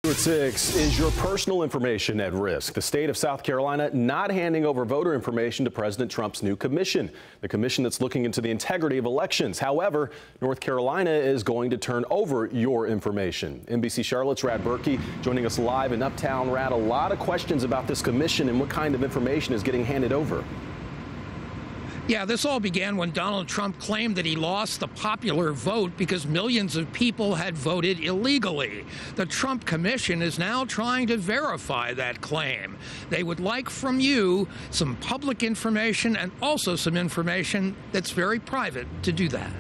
At 6, is your personal information at risk? The state of South Carolina not handing over voter information to President Trump's new commission, the commission that's looking into the integrity of elections. However, North Carolina is going to turn over your information. NBC Charlotte's Rad Berkey joining us live in Uptown. Rad, a lot of questions about this commission and what kind of information is getting handed over. Yeah, this all began when Donald Trump claimed that he lost the popular vote because millions of people had voted illegally. The Trump Commission is now trying to verify that claim. They would like from you some public information and also some information that's very private to do that.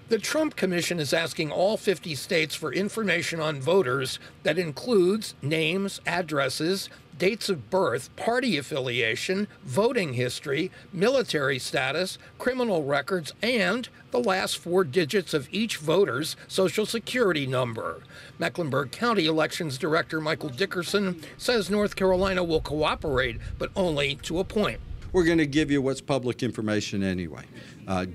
The Trump Commission is asking all 50 states for information on voters that includes names, addresses, dates of birth, party affiliation, voting history, military status, criminal records, and the last 4 digits of each voter's Social Security number. Mecklenburg County Elections Director Michael Dickerson says North Carolina will cooperate, but only to a point. We're going to give you what's public information anyway.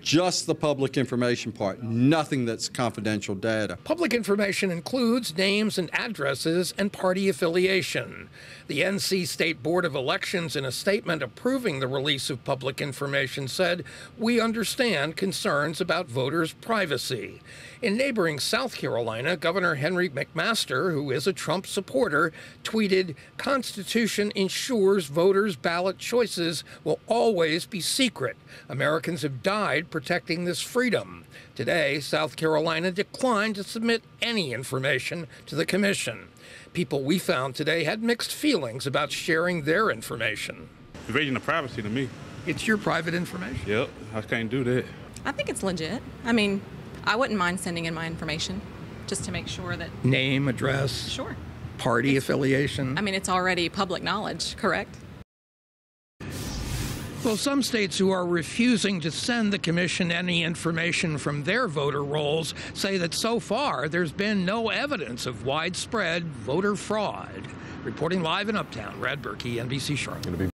Just the public information part, nothing that's confidential data. Public information includes names and addresses and party affiliation. The NC State Board of Elections, in a statement approving the release of public information, said, "We understand concerns about voters' privacy." In neighboring South Carolina, Governor Henry McMaster, who is a Trump supporter, tweeted, "Constitution ensures voters' ballot choices will always be secret. Americans have died protecting this freedom." Today, South Carolina declined to submit any information to the commission. People we found today had mixed feelings about sharing their information. Invasion of privacy to me. It's your private information. Yep, I can't do that. I think it's legit. I mean, I wouldn't mind sending in my information just to make sure that... Name, address, Sure. Party affiliation. I mean, it's already public knowledge, correct? Well, some states who are refusing to send the commission any information from their voter rolls say that so far there's been no evidence of widespread voter fraud. Reporting live in Uptown, Rad Berkey, NBC Charlotte.